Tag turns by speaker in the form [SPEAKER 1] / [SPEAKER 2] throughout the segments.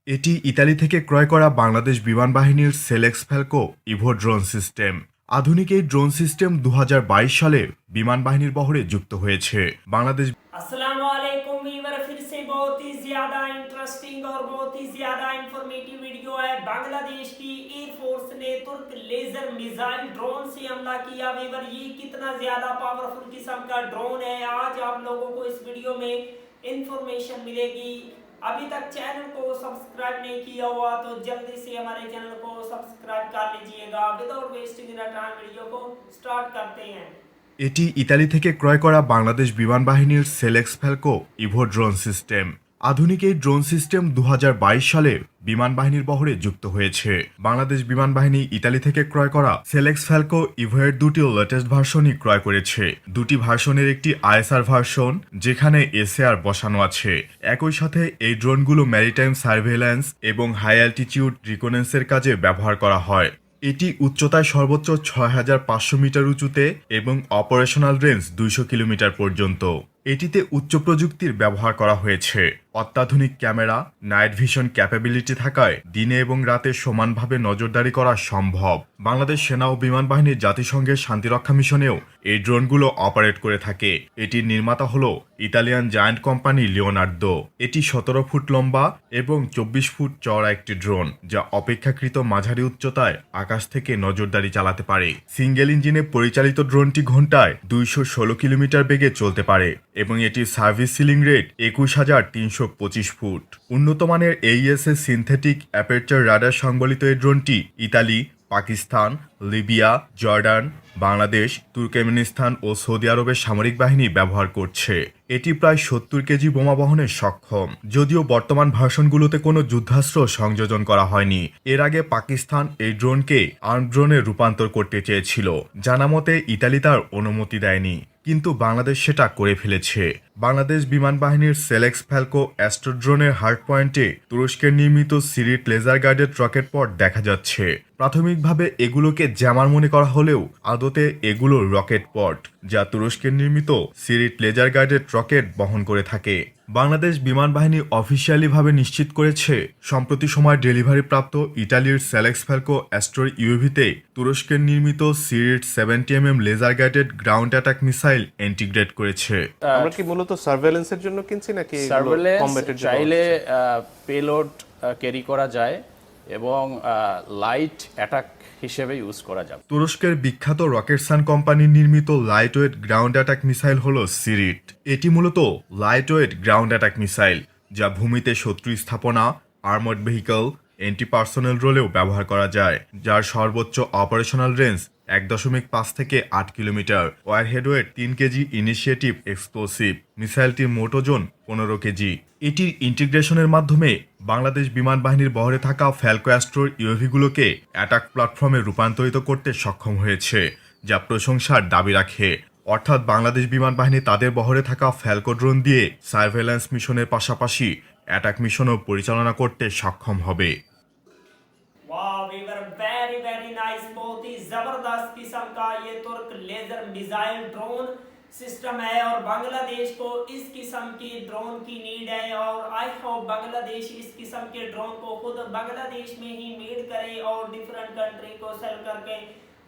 [SPEAKER 1] এটি ইতালি থেকে ক্রয় করা বাংলাদেশ বিমান বাহিনীর সেলেক্স ফ্যালকো ইভো ড্রোন সিস্টেম। আধুনিক এই ড্রোন সিস্টেম 2022 সালে বিমান বাহিনীর বহরে যুক্ত হয়েছে। বাংলাদেশ
[SPEAKER 2] अस्सलाम वालेकुम वीवर, फिर से बहुत ही ज्यादा इंटरेस्टिंग और बहुत ही ज्यादा इंफॉर्मेटिव वीडियो है। बांग्लादेश की एयरफोर्स ने तुर्क लेजर मिसाइल ड्रोन से हमला किया। वीवर, ये कितना ज्यादा पावरफुल किस्म का ड्रोन है, आज आप लोगों को इस वीडियो में इंफॉर्मेशन मिलेगी। अभी तक चैनल को सब्सक्राइब नहीं किया हुआ तो जल्दी से हमारे चैनल को सब्सक्राइब कर लीजिएगा। विदाउट वेस्टिंग टाइम वीडियो को स्टार्ट करते हैं।
[SPEAKER 1] এটি ইতালি থেকে ক্রয় করা বাংলাদেশ বিমান বাহিনীর সেলেক্স ফ্যালকো ইভো ড্রোন সিস্টেম। আধুনিক এই ড্রোন সিস্টেম 2022 সালে বিমান বাহিনীর বহরে যুক্ত হয়েছে। বাংলাদেশ বিমান বাহিনী ইতালি থেকে ক্রয় করা সেলেক্স ফ্যালকো ইভোয়ের দুটি লেটেস্ট ভার্সনই ক্রয় করেছে। দুটি ভার্সনের একটি আইএসআর ভার্সন, যেখানে এসএআর বসানো আছে। একই সাথে এই ড্রোনগুলো ম্যারিটাইম সার্ভেইল্যান্স এবং হাই অ্যালটিটিউড রিকনেন্সের কাজে ব্যবহার করা হয়। এটি উচ্চতায় সর্বোচ্চ 6500 মিটার উঁচুতে এবং অপারেশনাল রেঞ্জ 200 কিলোমিটার পর্যন্ত। এটিতে উচ্চ প্রযুক্তির ব্যবহার করা হয়েছে। অত্যাধুনিক ক্যামেরা, নাইট ভিশন ক্যাপাবিলিটি থাকায় দিনে এবং রাতে সমানভাবে নজরদারি করা সম্ভব। বাংলাদেশ সেনা ও বিমান বাহিনীর জাতিসংঘের শান্তিরক্ষা মিশনেও এই ড্রোনগুলো অপারেট করে থাকে। এটির নির্মাতা হল ইতালিয়ান জায়ান্ট কোম্পানি লিওনার্দো। এটি 17 ফুট লম্বা এবং 24 ফুট চওড়া একটি ড্রোন, যা অপেক্ষাকৃত মাঝারি উচ্চতায় আকাশ থেকে নজরদারি চালাতে পারে। সিঙ্গেল ইঞ্জিনে পরিচালিত ড্রোনটি ঘন্টায় 216 কিলোমিটার বেগে চলতে পারে এবং এটির সার্ভিস সিলিং রেট 21,325 ফুট। উন্নত মানের এইএসএ সিনথেটিক অ্যাপারচার রাডার সংবলিত এই ড্রোনটি Italy, Pakistan, Libya, Jordan, Bangladesh, Turkmenistan ও সৌদি আরবের সামরিক বাহিনী ব্যবহার করছে। এটি প্রায় 70 কেজি বোমা বহনে সক্ষম। যদিও বর্তমান ভার্সনগুলোতে কোনো যুদ্ধাস্ত্র সংযোজন করা হয়নি। এর আগে পাকিস্তান এই ড্রোনকে আর্ম ড্রোনে রূপান্তর করতে চেয়েছিল। জানা মতে ইতালি তার অনুমতি দেয়নি, কিন্তু বাংলাদেশ সেটা করে ফেলেছে। বাংলাদেশ বিমান বাহিনীর সেলেক্স ফ্যালকো অ্যাস্ট্রো ড্রোনের হার্ড পয়েন্টে তুরস্কের নির্মিত সিরিট লেজার গাইডেড রকেট পড দেখা যাচ্ছে। প্রাথমিকভাবে এগুলোকে জ্যামার মনে করা হলেও আদতে এগুলো রকেট পড, যা তুরস্কের নির্মিত সিরিট লেজার গাইডেড রকেট বহন করে থাকে। বাংলাদেশ বিমান বাহিনী অফিসিয়ালিভাবে নিশ্চিত করেছে, সম্প্রতি সময় ডেলিভারি প্রাপ্ত ইতালির সেলেক্স ফ্যালকো অ্যাস্ট্রো ইউভিতে তুরস্কের নির্মিত Cirit 70mm laser guided ground attack missile integrate করেছে।
[SPEAKER 3] আমরা কি মূলত সার্ভেলেন্সের জন্য কিনছি নাকি
[SPEAKER 4] সার্ভেলেন্স চাইলে পেলোড ক্যারি করা যায় এবং লাইট অ্যাটাক হিসেবে ইউজ করা যাবে।
[SPEAKER 1] তুরস্কের বিখ্যাত রকেটসান কোম্পানির নির্মিত লাইটওয়েট গ্রাউন্ড অ্যাটাক মিসাইল হল সিরিট। এটি মূলত লাইটওয়েট গ্রাউন্ড অ্যাটাক মিসাইল, যা ভূমিতে শত্রু স্থাপনা, আর্মড ভেহিকল, এন্টি পার্সোনেল রোলেও ব্যবহার করা যায়, যার সর্বোচ্চ অপারেশনাল রেঞ্জ 1.5 থেকে 8 kilometre. Warhead weight 3 KG initiative explosive. মিসাইলটির মোট ওজন 15 কেজি। এটির ইন্টিগ্রেশনের মাধ্যমে বাংলাদেশ বিমান বাহিনীর বহরে থাকা ফ্যালকো অ্যাস্ট্রোর ইউভিগুলোকে অ্যাটাক প্ল্যাটফর্মে রূপান্তরিত করতে সক্ষম হয়েছে, যা প্রশংসার দাবি রাখে। অর্থাৎ বাংলাদেশ বিমান বাহিনী তাদের বহরে থাকা ফ্যালকো ড্রোন দিয়ে সার্ভেলেন্স মিশনের পাশাপাশি অ্যাটাক মিশনও পরিচালনা করতে সক্ষম হবে।
[SPEAKER 2] वाह वीवर, वेरी वेरी नाइस, बहुत ही जबरदस्त किस्म का ये तुर्क लेजर मिसाइल ड्रोन सिस्टम है और बांग्लादेश को इस किस्म की ड्रोन की नीड है और आई होप बांग्लादेश इस किस्म के ड्रोन को खुद बांग्लादेश में ही मेड करे और डिफरेंट कंट्री को सेल करके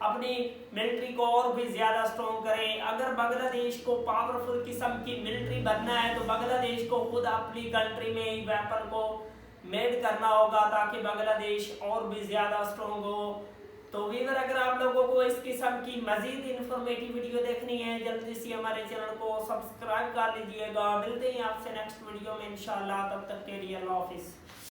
[SPEAKER 2] अपनी मिलिट्री को और भी ज्यादा स्ट्रॉन्ग करे। अगर बांग्लादेश को पावरफुल किस्म की मिलिट्री बनना है तो बांग्लादेश को खुद अपनी कंट्री में ही वेपन को मेड करना होगा, ताकि बांग्लादेश और भी ज्यादा स्ट्रॉन्ग हो। तो वीवर, अगर आप लोगों को इस किस्म की मजीद इंफॉर्मेटिव वीडियो देखनी है, जल्दी से हमारे चैनल को सब्सक्राइब कर लीजिएगा। मिलते हैं आपसे नेक्स्ट वीडियो में इंशाल्लाह, तब तक के लिए अल्लाह हाफिज।